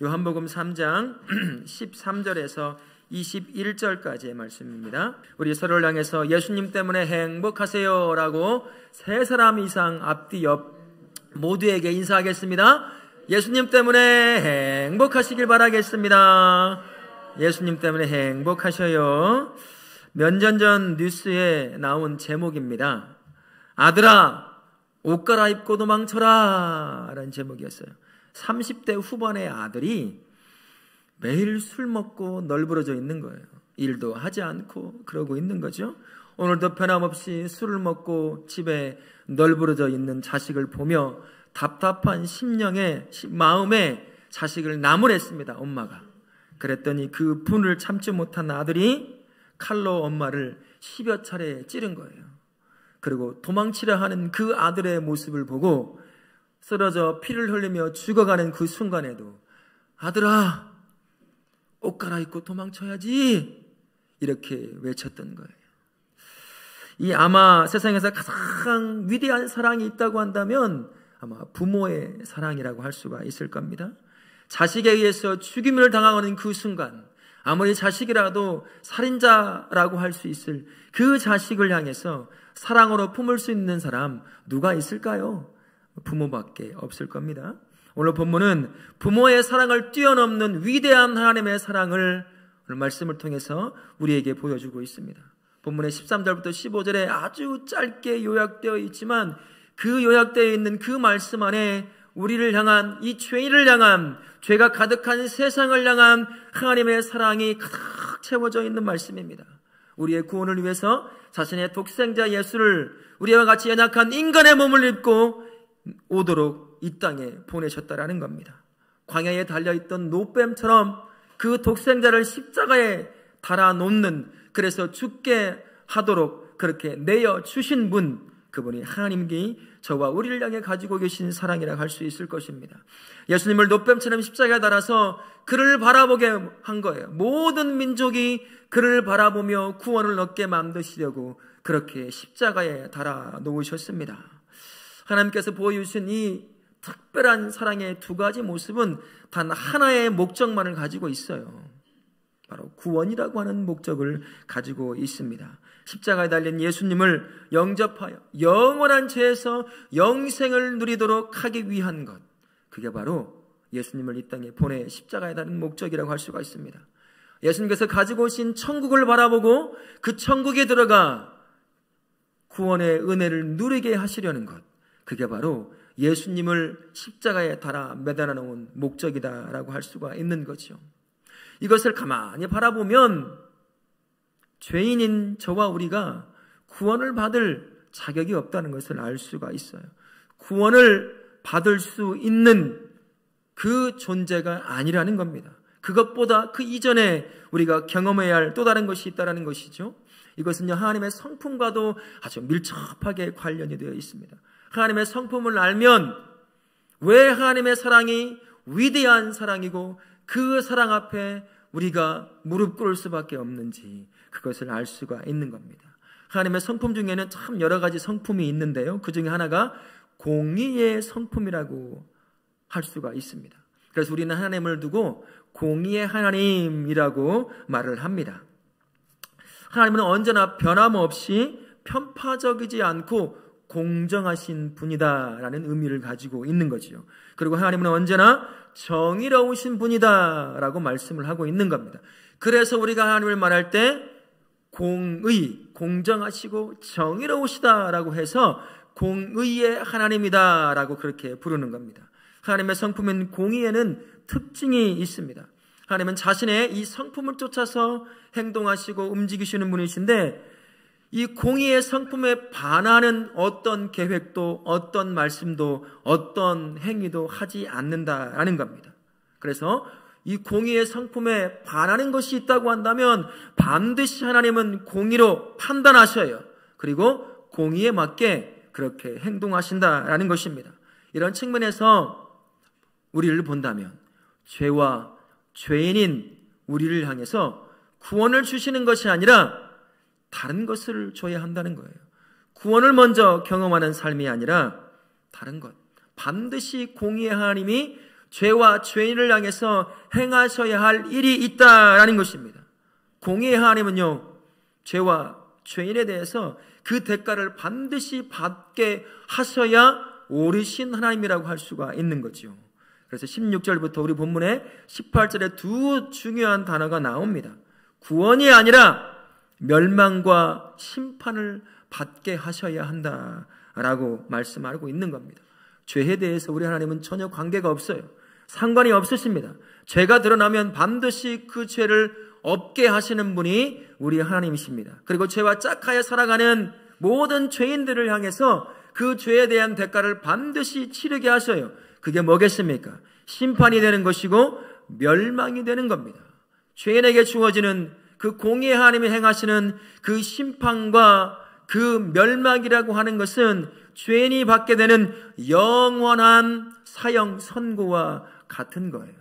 요한복음 3장 13절에서 21절까지의 말씀입니다. 우리 서로를 향해서 예수님 때문에 행복하세요 라고 세 사람 이상 앞뒤 옆 모두에게 인사하겠습니다. 예수님 때문에 행복하시길 바라겠습니다. 예수님 때문에 행복하셔요. 몇 년 전 뉴스에 나온 제목입니다. 아들아 옷 갈아입고 도망쳐라 라는 제목이었어요. 30대 후반의 아들이 매일 술 먹고 널브러져 있는 거예요. 일도 하지 않고 그러고 있는 거죠. 오늘도 변함없이 술을 먹고 집에 널브러져 있는 자식을 보며 답답한 심령에 마음에 자식을 나무랬습니다. 엄마가. 그랬더니 그 분을 참지 못한 아들이 칼로 엄마를 10여 차례 찌른 거예요. 그리고 도망치려 하는 그 아들의 모습을 보고 쓰러져 피를 흘리며 죽어가는 그 순간에도 아들아 옷 갈아입고 도망쳐야지 이렇게 외쳤던 거예요. 이 아마 세상에서 가장 위대한 사랑이 있다고 한다면 아마 부모의 사랑이라고 할 수가 있을 겁니다. 자식에 의해서 죽임을 당하는 그 순간 아무리 자식이라도 살인자라고 할 수 있을 그 자식을 향해서 사랑으로 품을 수 있는 사람 누가 있을까요? 부모밖에 없을 겁니다. 오늘 본문은 부모의 사랑을 뛰어넘는 위대한 하나님의 사랑을 오늘 말씀을 통해서 우리에게 보여주고 있습니다. 본문의 13절부터 15절에 아주 짧게 요약되어 있지만 그 요약되어 있는 그 말씀 안에 우리를 향한 이 죄인을 향한 죄가 가득한 세상을 향한 하나님의 사랑이 가득 채워져 있는 말씀입니다. 우리의 구원을 위해서 자신의 독생자 예수를 우리와 같이 연약한 인간의 몸을 입고 오도록 이 땅에 보내셨다라는 겁니다. 광야에 달려있던 노뱀처럼 그 독생자를 십자가에 달아놓는, 그래서 죽게 하도록 그렇게 내어주신 분, 그분이 하나님께 저와 우리를 향해 가지고 계신 사랑이라고 할 수 있을 것입니다. 예수님을 노뱀처럼 십자가에 달아서 그를 바라보게 한 거예요. 모든 민족이 그를 바라보며 구원을 얻게 만드시려고 그렇게 십자가에 달아 놓으셨습니다. 하나님께서 보여주신 이 특별한 사랑의 두 가지 모습은 단 하나의 목적만을 가지고 있어요. 바로 구원이라고 하는 목적을 가지고 있습니다. 십자가에 달린 예수님을 영접하여 영원한 죄에서 영생을 누리도록 하기 위한 것, 그게 바로 예수님을 이 땅에 보내 십자가에 달린 목적이라고 할 수가 있습니다. 예수님께서 가지고 오신 천국을 바라보고 그 천국에 들어가 구원의 은혜를 누리게 하시려는 것, 그게 바로 예수님을 십자가에 달아 매달아 놓은 목적이다라고 할 수가 있는 거죠. 이것을 가만히 바라보면 죄인인 저와 우리가 구원을 받을 자격이 없다는 것을 알 수가 있어요. 구원을 받을 수 있는 그 존재가 아니라는 겁니다. 그것보다 그 이전에 우리가 경험해야 할 또 다른 것이 있다는 것이죠. 이것은요, 하나님의 성품과도 아주 밀접하게 관련이 되어 있습니다. 하나님의 성품을 알면 왜 하나님의 사랑이 위대한 사랑이고 그 사랑 앞에 우리가 무릎 꿇을 수밖에 없는지 그것을 알 수가 있는 겁니다. 하나님의 성품 중에는 참 여러 가지 성품이 있는데요, 그 중에 하나가 공의의 성품이라고 할 수가 있습니다. 그래서 우리는 하나님을 두고 공의의 하나님이라고 말을 합니다. 하나님은 언제나 변함없이 편파적이지 않고 공정하신 분이다라는 의미를 가지고 있는 거지요. 그리고 하나님은 언제나 정의로우신 분이다라고 말씀을 하고 있는 겁니다. 그래서 우리가 하나님을 말할 때 공의, 공정하시고 정의로우시다라고 해서 공의의 하나님이다라고 그렇게 부르는 겁니다. 하나님의 성품인 공의에는 특징이 있습니다. 하나님은 자신의 이 성품을 쫓아서 행동하시고 움직이시는 분이신데, 이 공의의 성품에 반하는 어떤 계획도 어떤 말씀도 어떤 행위도 하지 않는다라는 겁니다. 그래서 이 공의의 성품에 반하는 것이 있다고 한다면 반드시 하나님은 공의로 판단하셔요. 그리고 공의에 맞게 그렇게 행동하신다라는 것입니다. 이런 측면에서 우리를 본다면 죄와 죄인인 우리를 향해서 구원을 주시는 것이 아니라 다른 것을 줘야 한다는 거예요. 구원을 먼저 경험하는 삶이 아니라 다른 것, 반드시 공의의 하나님이 죄와 죄인을 향해서 행하셔야 할 일이 있다라는 것입니다. 공의의 하나님은요, 죄와 죄인에 대해서 그 대가를 반드시 받게 하셔야 옳으신 하나님이라고 할 수가 있는 거죠. 그래서 16절부터 우리 본문의 18절에 두 중요한 단어가 나옵니다. 구원이 아니라 멸망과 심판을 받게 하셔야 한다라고 말씀하고 있는 겁니다. 죄에 대해서 우리 하나님은 전혀 관계가 없어요. 상관이 없으십니다. 죄가 드러나면 반드시 그 죄를 없게 하시는 분이 우리 하나님이십니다. 그리고 죄와 짝하여 살아가는 모든 죄인들을 향해서 그 죄에 대한 대가를 반드시 치르게 하셔요. 그게 뭐겠습니까? 심판이 되는 것이고 멸망이 되는 겁니다. 죄인에게 주어지는 그 공의의 하나님이 행하시는 그 심판과 그 멸망이라고 하는 것은 죄인이 받게 되는 영원한 사형 선고와 같은 거예요.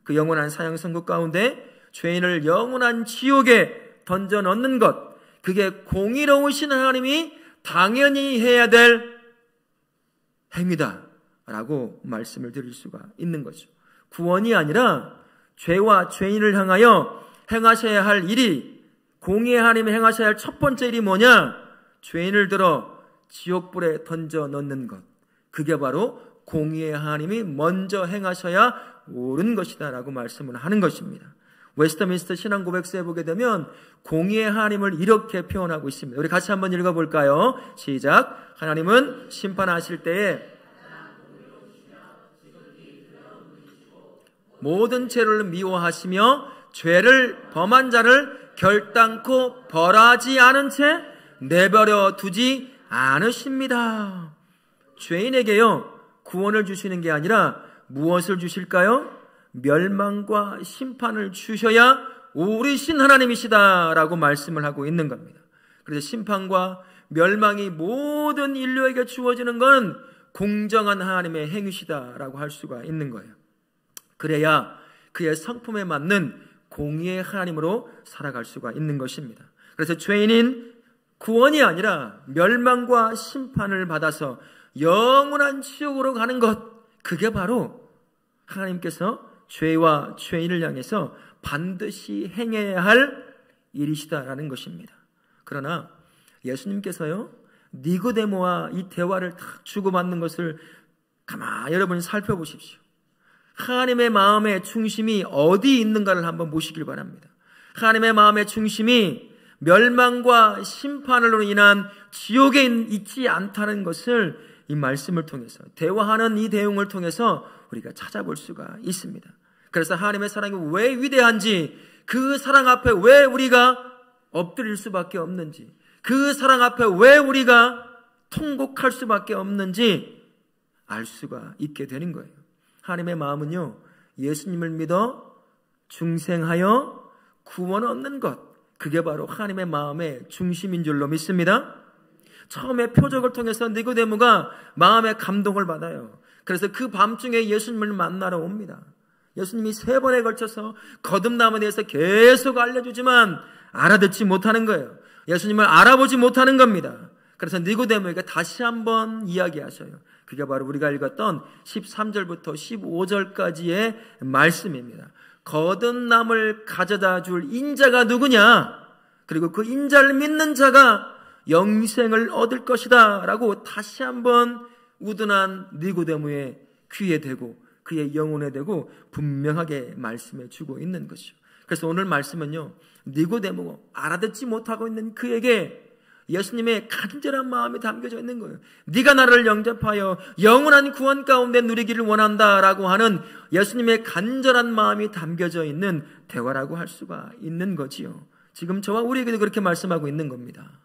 그 영원한 사형 선고 가운데 죄인을 영원한 지옥에 던져 넣는 것, 그게 공의로우신 하나님이 당연히 해야 될 행위다라고 말씀을 드릴 수가 있는 거죠. 구원이 아니라 죄와 죄인을 향하여 행하셔야 할 일이, 공의의 하나님이 행하셔야 할 첫 번째 일이 뭐냐? 죄인을 들어 지옥불에 던져 넣는 것. 그게 바로 공의의 하나님이 먼저 행하셔야 옳은 것이다 라고 말씀을 하는 것입니다. 웨스트민스터 신앙고백서에 보게 되면 공의의 하나님을 이렇게 표현하고 있습니다. 우리 같이 한번 읽어볼까요? 시작. 하나님은 심판하실 때에 모든 죄를 미워하시며 죄를 범한 자를 결단코 벌하지 않은 채 내버려 두지 않으십니다. 죄인에게요, 구원을 주시는 게 아니라 무엇을 주실까요? 멸망과 심판을 주셔야 옳으신 하나님이시다라고 말씀을 하고 있는 겁니다. 그래서 심판과 멸망이 모든 인류에게 주어지는 건 공정한 하나님의 행위시다라고 할 수가 있는 거예요. 그래야 그의 성품에 맞는 공의의 하나님으로 살아갈 수가 있는 것입니다. 그래서 죄인인 구원이 아니라 멸망과 심판을 받아서 영원한 지옥으로 가는 것, 그게 바로 하나님께서 죄와 죄인을 향해서 반드시 행해야 할 일이시다라는 것입니다. 그러나 예수님께서요, 니고데모와 이 대화를 딱 주고받는 것을 가만히 여러분 살펴보십시오. 하나님의 마음의 중심이 어디 있는가를 한번 보시길 바랍니다. 하나님의 마음의 중심이 멸망과 심판으로 인한 지옥에 있지 않다는 것을 이 말씀을 통해서, 대화하는 이 내용을 통해서 우리가 찾아볼 수가 있습니다. 그래서 하나님의 사랑이 왜 위대한지, 그 사랑 앞에 왜 우리가 엎드릴 수밖에 없는지, 그 사랑 앞에 왜 우리가 통곡할 수밖에 없는지 알 수가 있게 되는 거예요. 하나님의 마음은요, 예수님을 믿어 중생하여 구원 얻는 것, 그게 바로 하나님의 마음의 중심인 줄로 믿습니다. 처음에 표적을 통해서 니고데모가 마음의 감동을 받아요. 그래서 그 밤중에 예수님을 만나러 옵니다. 예수님이 3번에 걸쳐서 거듭남에 대해서 계속 알려주지만 알아듣지 못하는 거예요. 예수님을 알아보지 못하는 겁니다. 그래서 니고데모에게 다시 한번 이야기하셔요. 그게 바로 우리가 읽었던 13절부터 15절까지의 말씀입니다. 거듭남을 가져다 줄 인자가 누구냐? 그리고 그 인자를 믿는 자가 영생을 얻을 것이다 라고 다시 한번 우둔한 니고데모의 귀에 대고 그의 영혼에 대고 분명하게 말씀해 주고 있는 것이죠. 그래서 오늘 말씀은요, 니고데모가 알아듣지 못하고 있는 그에게 예수님의 간절한 마음이 담겨져 있는 거예요. 네가 나를 영접하여 영원한 구원 가운데 누리기를 원한다라고 하는 예수님의 간절한 마음이 담겨져 있는 대화라고 할 수가 있는 거지요. 지금 저와 우리에게도 그렇게 말씀하고 있는 겁니다.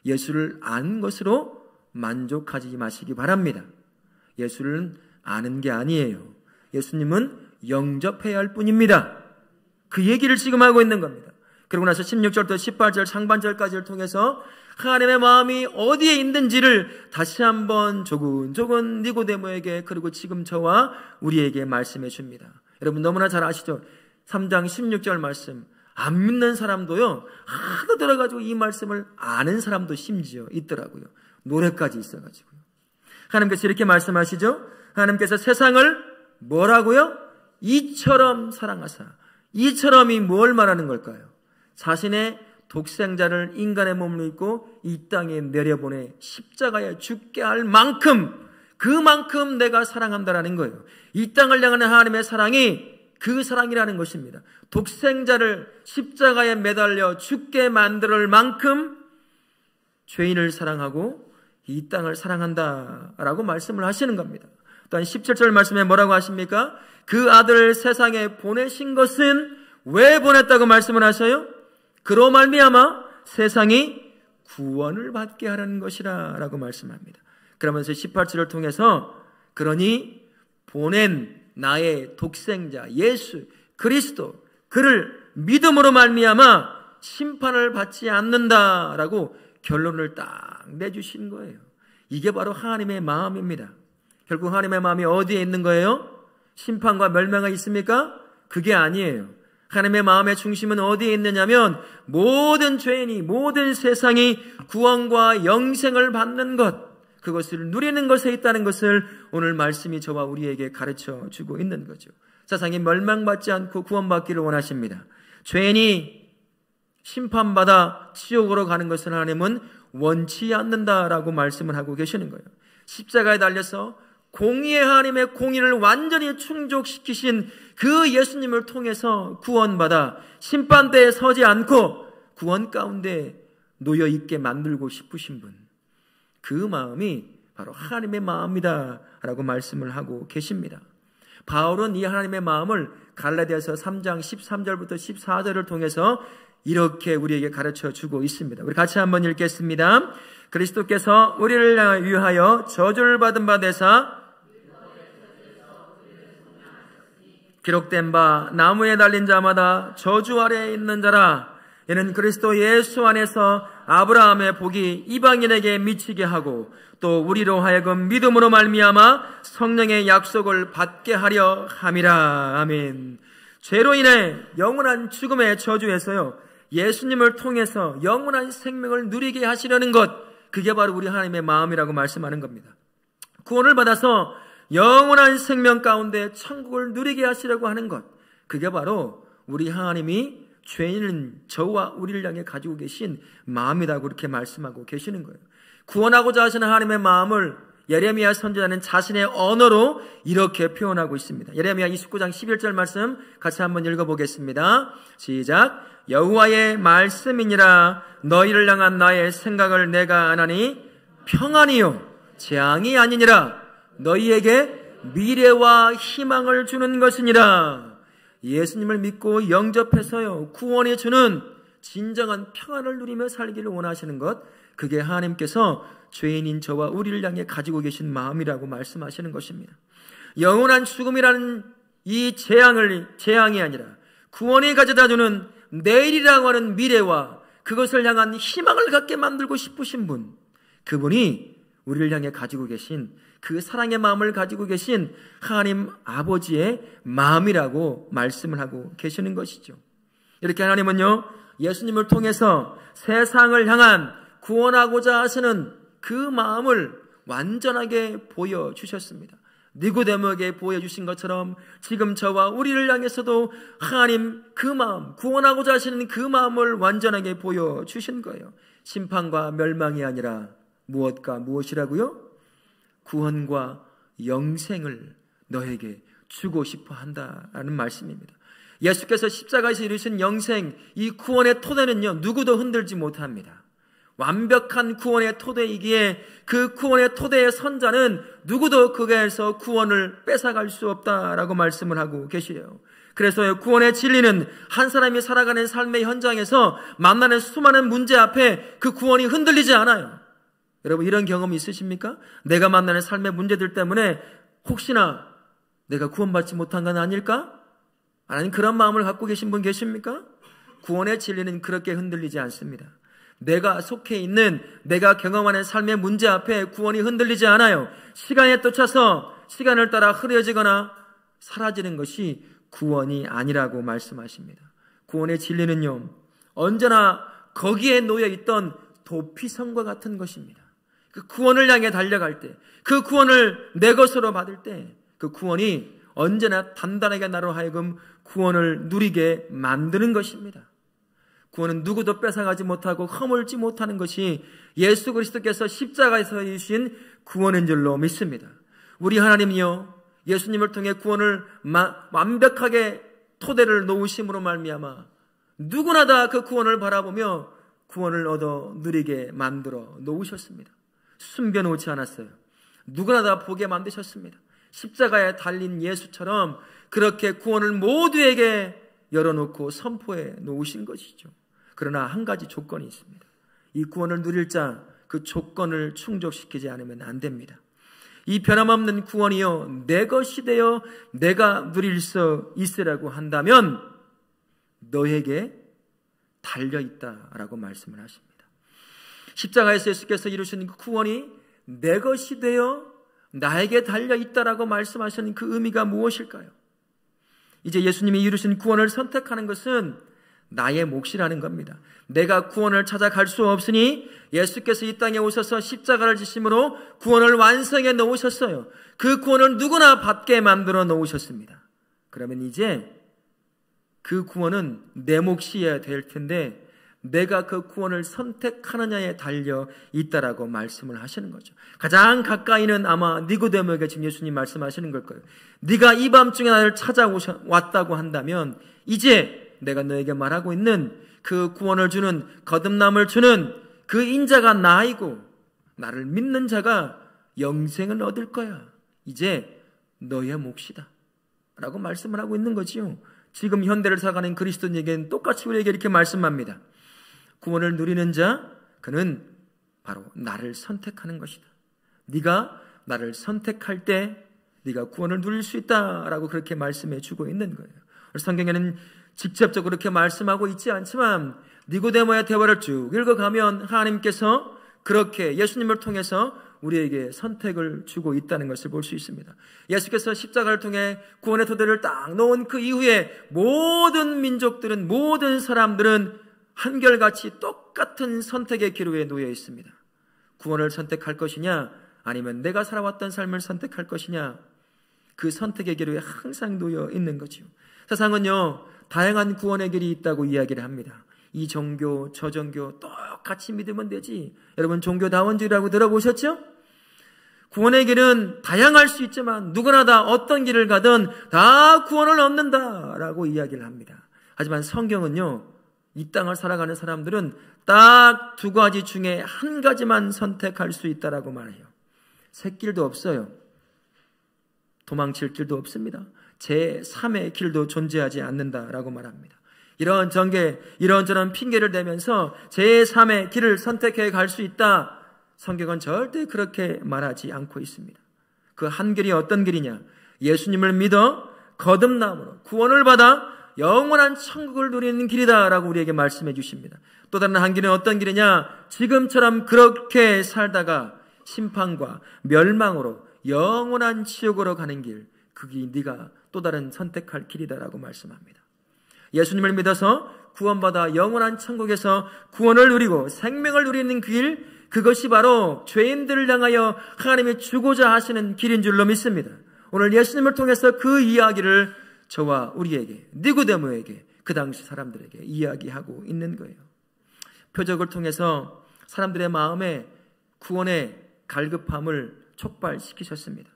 예수를 아는 것으로 만족하지 마시기 바랍니다. 예수를 아는 게 아니에요. 예수님은 영접해야 할 뿐입니다. 그 얘기를 지금 하고 있는 겁니다. 그러고 나서 16절부터 18절 상반절까지를 통해서 하나님의 마음이 어디에 있는지를 다시 한번 조근조근 니고데모에게, 그리고 지금 저와 우리에게 말씀해 줍니다. 여러분 너무나 잘 아시죠? 3장 16절 말씀, 안 믿는 사람도요, 하도 들어가지고 이 말씀을 아는 사람도 심지어 있더라고요. 노래까지 있어가지고요. 하나님께서 이렇게 말씀하시죠. 하나님께서 세상을 뭐라고요? 이처럼 사랑하사. 이처럼이 뭘 말하는 걸까요? 자신의 독생자를 인간의 몸을 입고 이 땅에 내려보내 십자가에 죽게 할 만큼, 그만큼 내가 사랑한다라는 거예요. 이 땅을 향하는 하나님의 사랑이 그 사랑이라는 것입니다. 독생자를 십자가에 매달려 죽게 만들 만큼 죄인을 사랑하고 이 땅을 사랑한다라고 말씀을 하시는 겁니다. 또한 17절 말씀에 뭐라고 하십니까? 그 아들을 세상에 보내신 것은 왜 보냈다고 말씀을 하셔요? 그로 말미암아 세상이 구원을 받게 하라는 것이라 라고 말씀합니다. 그러면서 18절을 통해서 그러니 보낸 나의 독생자 예수 그리스도, 그를 믿음으로 말미암아 심판을 받지 않는다라고 결론을 딱 내주신 거예요. 이게 바로 하나님의 마음입니다. 결국 하나님의 마음이 어디에 있는 거예요? 심판과 멸망이 있습니까? 그게 아니에요. 하나님의 마음의 중심은 어디에 있느냐면 모든 죄인이, 모든 세상이 구원과 영생을 받는 것, 그것을 누리는 것에 있다는 것을 오늘 말씀이 저와 우리에게 가르쳐 주고 있는 거죠. 세상이 멸망받지 않고 구원받기를 원하십니다. 죄인이 심판받아 지옥으로 가는 것을 하나님은 원치 않는다라고 말씀을 하고 계시는 거예요. 십자가에 달려서 공의의 하나님의 공의를 완전히 충족시키신 그 예수님을 통해서 구원받아 심판대에 서지 않고 구원 가운데 놓여 있게 만들고 싶으신 분, 그 마음이 바로 하나님의 마음이다 라고 말씀을 하고 계십니다. 바울은 이 하나님의 마음을 갈라디아서 3장 13절부터 14절을 통해서 이렇게 우리에게 가르쳐 주고 있습니다. 우리 같이 한번 읽겠습니다. 그리스도께서 우리를 위하여 저주를 받은 바 되사 기록된 바 나무에 달린 자마다 저주 아래에 있는 자라. 이는 그리스도 예수 안에서 아브라함의 복이 이방인에게 미치게 하고 또 우리로 하여금 믿음으로 말미암아 성령의 약속을 받게 하려 함이라. 아멘. 죄로 인해 영원한 죽음의 저주에서요, 예수님을 통해서 영원한 생명을 누리게 하시려는 것, 그게 바로 우리 하나님의 마음이라고 말씀하는 겁니다. 구원을 받아서 영원한 생명 가운데 천국을 누리게 하시려고 하는 것, 그게 바로 우리 하나님이 죄인은 저와 우리를 향해 가지고 계신 마음이라고 그렇게 말씀하고 계시는 거예요. 구원하고자 하시는 하나님의 마음을 예레미야 선지자는 자신의 언어로 이렇게 표현하고 있습니다. 예레미야 29장 11절 말씀 같이 한번 읽어보겠습니다. 시작. 여호와의 말씀이니라. 너희를 향한 나의 생각을 내가 아나니 평안이요 재앙이 아니니라. 너희에게 미래와 희망을 주는 것이니라. 예수님을 믿고 영접해서요, 구원해 주는 진정한 평안을 누리며 살기를 원하시는 것, 그게 하나님께서 죄인인 저와 우리를 향해 가지고 계신 마음이라고 말씀하시는 것입니다. 영원한 죽음이라는 이 재앙이 아니라 구원이 가져다 주는 내일이라고 하는 미래와 그것을 향한 희망을 갖게 만들고 싶으신 분, 그분이 우리를 향해 가지고 계신 그 사랑의 마음을 가지고 계신 하나님 아버지의 마음이라고 말씀을 하고 계시는 것이죠. 이렇게 하나님은요, 예수님을 통해서 세상을 향한 구원하고자 하시는 그 마음을 완전하게 보여주셨습니다. 니고데모에게 보여주신 것처럼 지금 저와 우리를 향해서도 하나님 그 마음, 구원하고자 하시는 그 마음을 완전하게 보여주신 거예요. 심판과 멸망이 아니라 무엇이라고요? 구원과 영생을 너에게 주고 싶어 한다라는 말씀입니다. 예수께서 십자가에서 이루신 영생, 이 구원의 토대는요, 누구도 흔들지 못합니다. 완벽한 구원의 토대이기에 그 구원의 토대의 선자는 누구도 그에서 구원을 뺏어갈 수 없다라고 말씀을 하고 계시요. 그래서 구원의 진리는 한 사람이 살아가는 삶의 현장에서 만나는 수많은 문제 앞에 그 구원이 흔들리지 않아요. 여러분, 이런 경험이 있으십니까? 내가 만나는 삶의 문제들 때문에 혹시나 내가 구원받지 못한 건 아닐까? 아니면 그런 마음을 갖고 계신 분 계십니까? 구원의 진리는 그렇게 흔들리지 않습니다. 내가 속해 있는, 내가 경험하는 삶의 문제 앞에 구원이 흔들리지 않아요. 시간에 쫓아서 시간을 따라 흐려지거나 사라지는 것이 구원이 아니라고 말씀하십니다. 구원의 진리는요, 언제나 거기에 놓여있던 도피성과 같은 것입니다. 그 구원을 향해 달려갈 때, 그 구원을 내 것으로 받을 때, 그 구원이 언제나 단단하게 나로 하여금 구원을 누리게 만드는 것입니다. 구원은 누구도 뺏어가지 못하고 허물지 못하는 것이 예수 그리스도께서 십자가에서 이루신 구원인 줄로 믿습니다. 우리 하나님이요, 예수님을 통해 구원을 완벽하게 토대를 놓으심으로 말미암아 누구나 다 그 구원을 바라보며 구원을 얻어 누리게 만들어 놓으셨습니다. 숨겨놓지 않았어요. 누구나 다 보게 만드셨습니다. 십자가에 달린 예수처럼 그렇게 구원을 모두에게 열어놓고 선포해 놓으신 것이죠. 그러나 한 가지 조건이 있습니다. 이 구원을 누릴 자, 그 조건을 충족시키지 않으면 안 됩니다. 이 변함없는 구원이요, 내 것이 되어 내가 누릴 수 있으라고 한다면 너에게 달려있다라고 말씀을 하십니다. 십자가에서 예수께서 이루신 그 구원이 내 것이 되어 나에게 달려있다라고 말씀하시는 그 의미가 무엇일까요? 이제 예수님이 이루신 구원을 선택하는 것은 나의 몫이라는 겁니다. 내가 구원을 찾아갈 수 없으니 예수께서 이 땅에 오셔서 십자가를 지심으로 구원을 완성해 놓으셨어요. 그 구원을 누구나 받게 만들어 놓으셨습니다. 그러면 이제 그 구원은 내 몫이어야 될 텐데 내가 그 구원을 선택하느냐에 달려 있다라고 말씀을 하시는 거죠. 가장 가까이는 아마 니고데모에게 지금 예수님 말씀하시는 걸 거예요. 네가 이 밤중에 나를 찾아왔다고 한다면 이제 내가 너에게 말하고 있는 그 구원을 주는, 거듭남을 주는 그 인자가 나이고 나를 믿는 자가 영생을 얻을 거야. 이제 너의 몫이다 라고 말씀을 하고 있는 거지요. 지금 현대를 살아가는 그리스도인에게는 똑같이 우리에게 이렇게 말씀합니다. 구원을 누리는 자, 그는 바로 나를 선택하는 것이다. 네가 나를 선택할 때 네가 구원을 누릴 수 있다라고 그렇게 말씀해 주고 있는 거예요. 성경에는 직접적으로 그렇게 말씀하고 있지 않지만 니고데모의 대화를 쭉 읽어가면 하나님께서 그렇게 예수님을 통해서 우리에게 선택을 주고 있다는 것을 볼 수 있습니다. 예수께서 십자가를 통해 구원의 토대를 딱 놓은 그 이후에 모든 민족들은, 모든 사람들은 한결같이 똑같은 선택의 기로에 놓여 있습니다. 구원을 선택할 것이냐, 아니면 내가 살아왔던 삶을 선택할 것이냐, 그 선택의 기로에 항상 놓여 있는 거죠. 세상은요, 다양한 구원의 길이 있다고 이야기를 합니다. 이 종교, 저 종교 똑같이 믿으면 되지. 여러분, 종교다원주의라고 들어보셨죠? 구원의 길은 다양할 수 있지만 누구나 다 어떤 길을 가든 다 구원을 얻는다라고 이야기를 합니다. 하지만 성경은요, 이 땅을 살아가는 사람들은 딱 두 가지 중에 한 가지만 선택할 수 있다라고 말해요. 새 길도 없어요. 도망칠 길도 없습니다. 제3의 길도 존재하지 않는다라고 말합니다. 이런 전개, 이런저런 핑계를 대면서 제3의 길을 선택해 갈 수 있다. 성경은 절대 그렇게 말하지 않고 있습니다. 그 한 길이 어떤 길이냐? 예수님을 믿어 거듭남으로 구원을 받아 영원한 천국을 누리는 길이다라고 우리에게 말씀해 주십니다. 또 다른 한 길은 어떤 길이냐? 지금처럼 그렇게 살다가 심판과 멸망으로 영원한 지옥으로 가는 길, 그게 네가 또 다른 선택할 길이다라고 말씀합니다. 예수님을 믿어서 구원받아 영원한 천국에서 구원을 누리고 생명을 누리는 길, 그것이 바로 죄인들을 향하여 하나님이 주고자 하시는 길인 줄로 믿습니다. 오늘 예수님을 통해서 그 이야기를 저와 우리에게, 니고데모에게, 그 당시 사람들에게 이야기하고 있는 거예요. 표적을 통해서 사람들의 마음에 구원의 갈급함을 촉발시키셨습니다.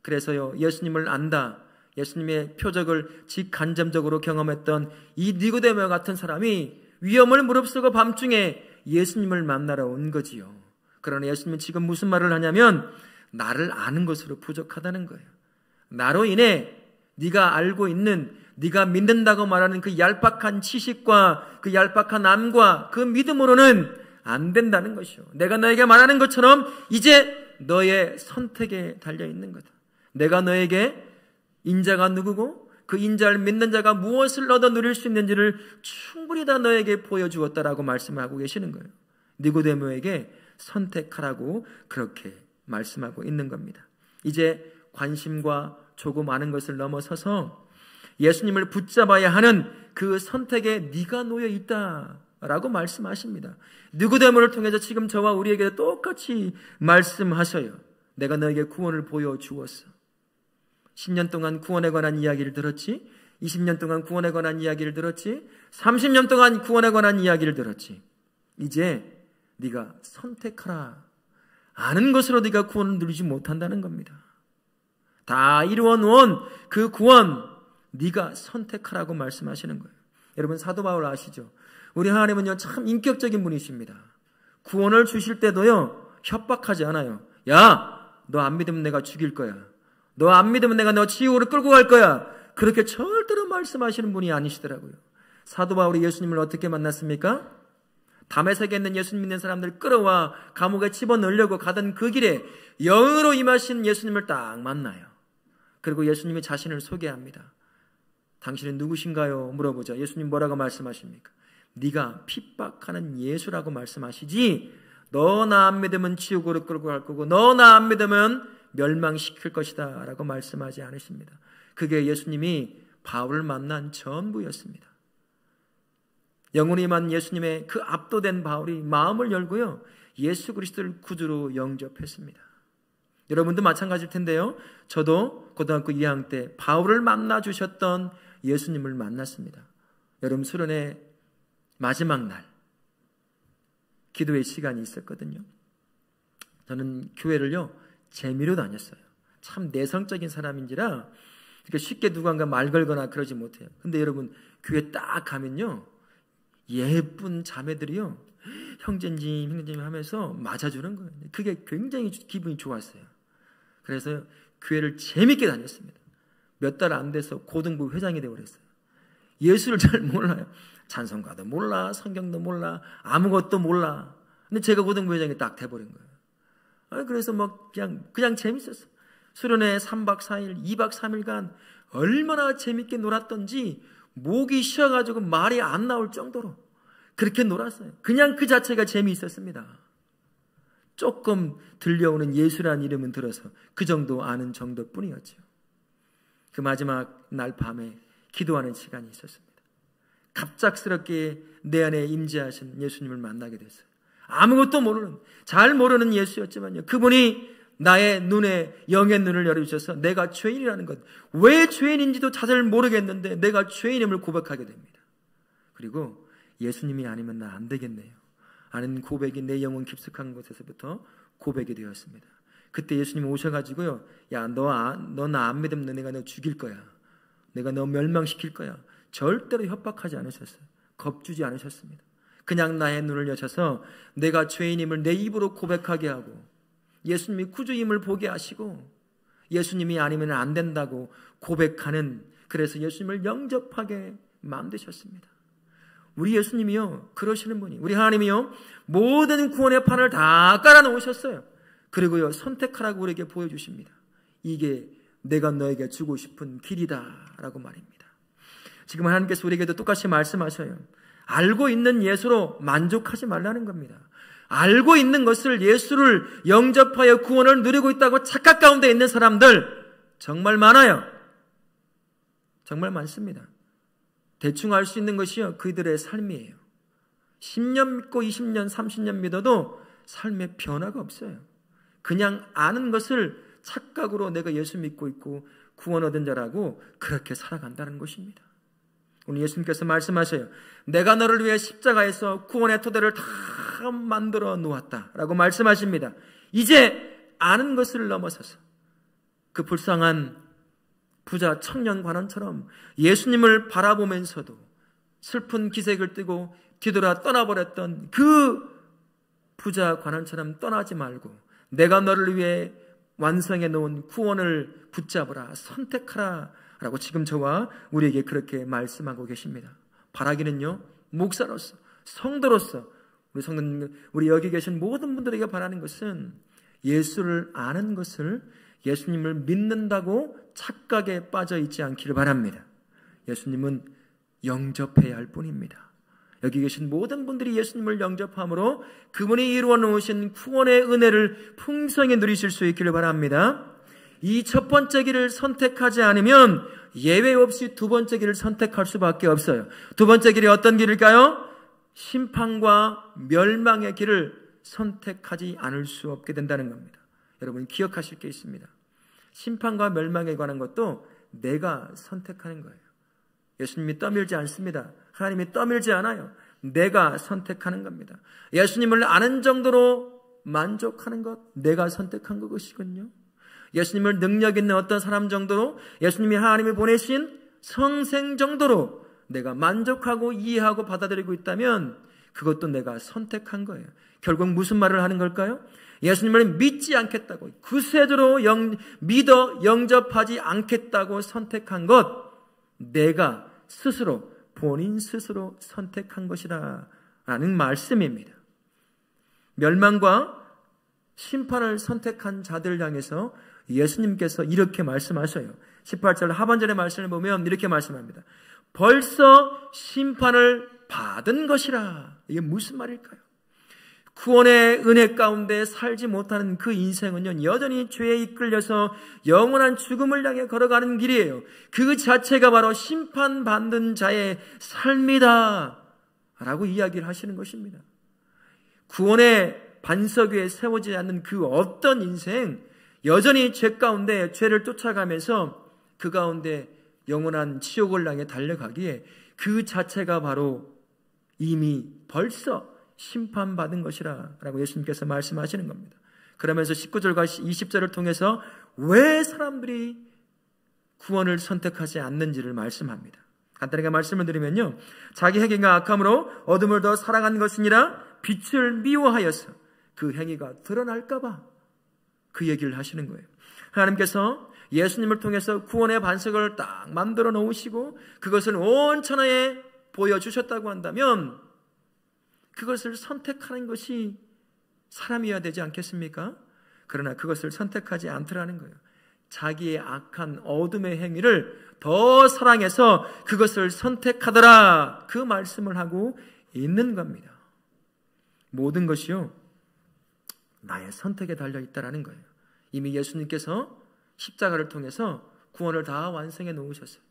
그래서요, 예수님을 안다, 예수님의 표적을 직간접적으로 경험했던 이 니고데모 같은 사람이 위험을 무릅쓰고 밤중에 예수님을 만나러 온 거지요. 그러나 예수님은 지금 무슨 말을 하냐면 나를 아는 것으로 부족하다는 거예요. 나로 인해 네가 알고 있는, 네가 믿는다고 말하는 그 얄팍한 지식과 그 얄팍한 암과 그 믿음으로는 안 된다는 것이요. 내가 너에게 말하는 것처럼 이제 너의 선택에 달려있는 거다. 내가 너에게 인자가 누구고 그 인자를 믿는 자가 무엇을 얻어 누릴 수 있는지를 충분히 다 너에게 보여주었다라고 말씀하고 계시는 거예요. 니고데모에게 선택하라고 그렇게 말씀하고 있는 겁니다. 이제 관심과 조금 아는 것을 넘어서서 예수님을 붙잡아야 하는 그 선택에 네가 놓여 있다라고 말씀하십니다. 니고데모를 통해서 지금 저와 우리에게 똑같이 말씀하셔요. 내가 너에게 구원을 보여주었어. 10년 동안 구원에 관한 이야기를 들었지? 20년 동안 구원에 관한 이야기를 들었지? 30년 동안 구원에 관한 이야기를 들었지? 이제 네가 선택하라. 아는 것으로 네가 구원을 누리지 못한다는 겁니다. 다 이루어 놓은 그 구원 네가 선택하라고 말씀하시는 거예요. 여러분, 사도 바울 아시죠? 우리 하나님은요 참 인격적인 분이십니다. 구원을 주실 때도요 협박하지 않아요. 야, 너 안 믿으면 내가 죽일 거야. 너 안 믿으면 내가 너 지옥으로 끌고 갈 거야. 그렇게 절대로 말씀하시는 분이 아니시더라고요. 사도 바울이 예수님을 어떻게 만났습니까? 다메섹에 있는 예수 믿는 사람들 끌어와 감옥에 집어넣으려고 가던 그 길에 영으로 임하신 예수님을 딱 만나요. 그리고 예수님이 자신을 소개합니다. 당신은 누구신가요? 물어보자. 예수님 뭐라고 말씀하십니까? 네가 핍박하는 예수라고 말씀하시지, 너 나 안 믿으면 지옥으로 끌고 갈 거고 너 나 안 믿으면 멸망시킬 것이다 라고 말씀하지 않으십니다. 그게 예수님이 바울을 만난 전부였습니다. 영혼이 임한 예수님의 그 압도된 바울이 마음을 열고요 예수 그리스도를 구주로 영접했습니다. 여러분도 마찬가지일 텐데요, 저도 고등학교 2학년 때 바울을 만나 주셨던 예수님을 만났습니다. 여러분, 수련회 마지막 날 기도의 시간이 있었거든요. 저는 교회를요 재미로 다녔어요. 참 내성적인 사람인지라 이렇게 쉽게 누군가 말 걸거나 그러지 못해요. 근데 여러분, 교회 딱 가면요 예쁜 자매들이요 형제님 하면서 맞아주는 거예요. 그게 굉장히 기분이 좋았어요. 그래서 교회를 재밌게 다녔습니다. 몇 달 안 돼서 고등부 회장이 되고 그랬어요. 예수를 잘 몰라요. 찬송가도 몰라, 성경도 몰라, 아무것도 몰라. 근데 제가 고등부 회장이 딱 돼버린 거예요. 그래서 막 그냥 재밌었어요. 수련회 3박 4일, 2박 3일간 얼마나 재밌게 놀았던지 목이 쉬어가지고 말이 안 나올 정도로 그렇게 놀았어요. 그냥 그 자체가 재미있었습니다. 조금 들려오는 예수라는 이름은 들어서 그 정도 아는 정도뿐이었죠. 그 마지막 날 밤에 기도하는 시간이 있었습니다. 갑작스럽게 내 안에 임재하신 예수님을 만나게 됐어요. 아무것도 모르는, 잘 모르는 예수였지만요, 그분이 나의 눈에, 영의 눈을 열어주셔서 내가 죄인이라는 것, 왜 죄인인지도 잘 모르겠는데 내가 죄인임을 고백하게 됩니다. 그리고 예수님이 아니면 나 안 되겠네요 하는 고백이 내 영혼 깊숙한 곳에서부터 고백이 되었습니다. 그때 예수님이 오셔가지고요, 야, 너 나 안 믿으면 내가 너 죽일 거야, 내가 너 멸망시킬 거야, 절대로 협박하지 않으셨어요. 겁주지 않으셨습니다. 그냥 나의 눈을 여셔서 내가 죄인임을 내 입으로 고백하게 하고 예수님이 구주임을 보게 하시고 예수님이 아니면 안 된다고 고백하는, 그래서 예수님을 영접하게 만드셨습니다. 우리 예수님이요 그러시는 분이, 우리 하나님이요 모든 구원의 판을 다 깔아놓으셨어요. 그리고요 선택하라고 우리에게 보여주십니다. 이게 내가 너에게 주고 싶은 길이다 라고 말입니다. 지금 하나님께서 우리에게도 똑같이 말씀하셔요. 알고 있는 예수로 만족하지 말라는 겁니다. 알고 있는 것을, 예수를 영접하여 구원을 누리고 있다고 착각 가운데 있는 사람들 정말 많아요. 정말 많습니다. 대충 알 수 있는 것이요 그들의 삶이에요. 10년 믿고 20년 30년 믿어도 삶에 변화가 없어요. 그냥 아는 것을 착각으로 내가 예수 믿고 있고 구원 얻은 자라고 그렇게 살아간다는 것입니다. 오늘 예수님께서 말씀하셔요. 내가 너를 위해 십자가에서 구원의 토대를 다 만들어 놓았다라고 말씀하십니다. 이제 아는 것을 넘어서서 그 불쌍한 부자 청년 관원처럼 예수님을 바라보면서도 슬픈 기색을 띠고 뒤돌아 떠나버렸던 그 부자 관원처럼 떠나지 말고 내가 너를 위해 완성해 놓은 구원을 붙잡으라, 선택하라 라고 지금 저와 우리에게 그렇게 말씀하고 계십니다. 바라기는요 목사로서, 성도로서, 우리 여기 계신 모든 분들에게 바라는 것은 예수를 아는 것을, 예수님을 믿는다고 착각에 빠져 있지 않기를 바랍니다. 예수님은 영접해야 할 뿐입니다. 여기 계신 모든 분들이 예수님을 영접함으로 그분이 이루어 놓으신 구원의 은혜를 풍성히 누리실 수 있기를 바랍니다. 이 첫 번째 길을 선택하지 않으면 예외 없이 두 번째 길을 선택할 수밖에 없어요. 두 번째 길이 어떤 길일까요? 심판과 멸망의 길을 선택하지 않을 수 없게 된다는 겁니다. 여러분 기억하실 게 있습니다. 심판과 멸망에 관한 것도 내가 선택하는 거예요. 예수님이 떠밀지 않습니다. 하나님이 떠밀지 않아요. 내가 선택하는 겁니다. 예수님을 아는 정도로 만족하는 것, 내가 선택한 것이군요. 예수님을 능력 있는 어떤 사람 정도로, 예수님이 하나님이 보내신 성생 정도로 내가 만족하고 이해하고 받아들이고 있다면 그것도 내가 선택한 거예요. 결국 무슨 말을 하는 걸까요? 예수님을 믿지 않겠다고, 구세주로 믿어 영접하지 않겠다고 선택한 것, 내가 스스로, 본인 스스로 선택한 것이다 라는 말씀입니다. 멸망과 심판을 선택한 자들을 향해서 예수님께서 이렇게 말씀하셔요. 18절 하반절의 말씀을 보면 이렇게 말씀합니다. 벌써 심판을 받은 것이라. 이게 무슨 말일까요? 구원의 은혜 가운데 살지 못하는 그 인생은요, 여전히 죄에 이끌려서 영원한 죽음을 향해 걸어가는 길이에요. 그 자체가 바로 심판받는 자의 삶이다 라고 이야기를 하시는 것입니다. 구원의 반석 위에 세워지지 않는 그 어떤 인생, 여전히 죄 가운데 죄를 쫓아가면서 그 가운데 영원한 지옥을 향해 달려가기에 그 자체가 바로 이미 벌써 심판받은 것이라 라고 예수님께서 말씀하시는 겁니다. 그러면서 19절과 20절을 통해서 왜 사람들이 구원을 선택하지 않는지를 말씀합니다. 간단하게 말씀을 드리면요, 자기 행위가 악함으로 어둠을 더 사랑한 것이니라 빛을 미워하여서 그 행위가 드러날까봐 그 얘기를 하시는 거예요. 하나님께서 예수님을 통해서 구원의 반석을 딱 만들어 놓으시고 그것을 온 천하에 보여주셨다고 한다면 그것을 선택하는 것이 사람이어야 되지 않겠습니까? 그러나 그것을 선택하지 않더라는 거예요. 자기의 악한 어둠의 행위를 더 사랑해서 그것을 선택하더라, 그 말씀을 하고 있는 겁니다. 모든 것이요, 나의 선택에 달려 있다라는 거예요. 이미 예수님께서 십자가를 통해서 구원을 다 완성해 놓으셨어요.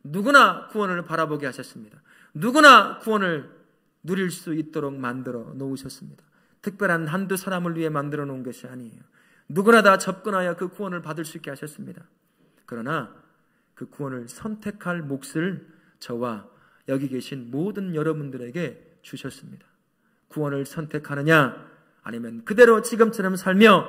누구나 구원을 바라보게 하셨습니다. 누구나 구원을 누릴 수 있도록 만들어 놓으셨습니다. 특별한 한두 사람을 위해 만들어 놓은 것이 아니에요. 누구나 다 접근하여 그 구원을 받을 수 있게 하셨습니다. 그러나 그 구원을 선택할 몫을 저와 여기 계신 모든 여러분들에게 주셨습니다. 구원을 선택하느냐, 아니면 그대로 지금처럼 살며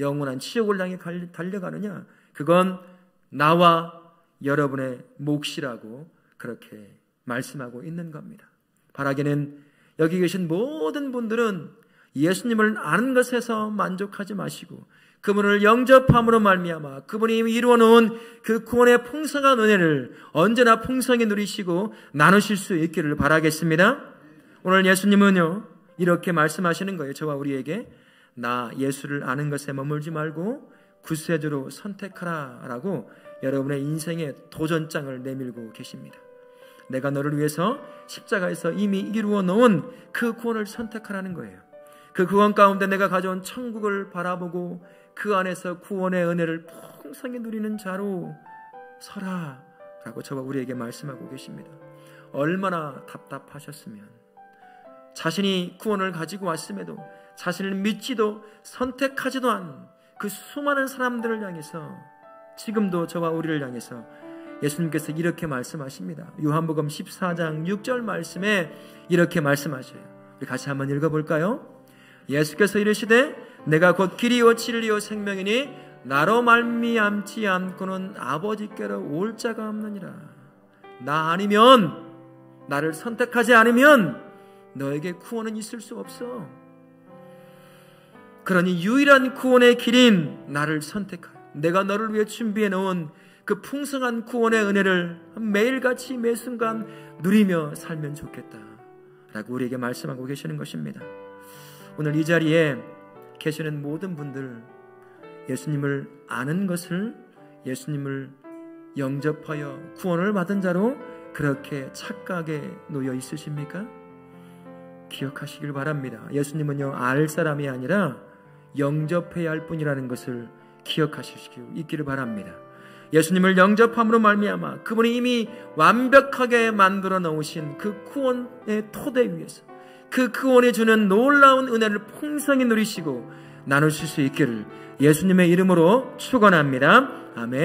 영원한 지옥을 향해 달려가느냐, 그건 나와 여러분의 몫이라고 그렇게 말씀하고 있는 겁니다. 바라기는 여기 계신 모든 분들은 예수님을 아는 것에서 만족하지 마시고 그분을 영접함으로 말미암아 그분이 이루어 놓은 그 구원의 풍성한 은혜를 언제나 풍성히 누리시고 나누실 수 있기를 바라겠습니다. 오늘 예수님은요, 이렇게 말씀하시는 거예요. 저와 우리에게 나 예수를 아는 것에 머물지 말고 구세주로 선택하라 라고 여러분의 인생의 도전장을 내밀고 계십니다. 내가 너를 위해서 십자가에서 이미 이루어 놓은 그 구원을 선택하라는 거예요. 그 구원 가운데 내가 가져온 천국을 바라보고 그 안에서 구원의 은혜를 풍성히 누리는 자로 서라 라고 저와 우리에게 말씀하고 계십니다. 얼마나 답답하셨으면, 자신이 구원을 가지고 왔음에도 자신을 믿지도 선택하지도 않은 그 수많은 사람들을 향해서 지금도 저와 우리를 향해서 예수님께서 이렇게 말씀하십니다. 요한복음 14장 6절 말씀에 이렇게 말씀하셔요. 우리 같이 한번 읽어볼까요? 예수께서 이르시되 내가 곧 길이요 진리요 생명이니 나로 말미암지 않고는 아버지께로 올 자가 없느니라. 나 아니면, 나를 선택하지 않으면 너에게 구원은 있을 수 없어. 그러니 유일한 구원의 길인 나를 선택하라. 내가 너를 위해 준비해 놓은 그 풍성한 구원의 은혜를 매일같이 매 순간 누리며 살면 좋겠다 라고 우리에게 말씀하고 계시는 것입니다. 오늘 이 자리에 계시는 모든 분들, 예수님을 아는 것을, 예수님을 영접하여 구원을 받은 자로 그렇게 착각에 놓여 있으십니까? 기억하시길 바랍니다. 예수님은요, 알 사람이 아니라 영접해야 할 뿐이라는 것을 기억하시길 있기를 바랍니다. 예수님을 영접함으로 말미암아 그분이 이미 완벽하게 만들어 놓으신 그 구원의 토대 위에서 그 구원이 주는 놀라운 은혜를 풍성히 누리시고 나누실 수 있기를 예수님의 이름으로 축원합니다. 아멘.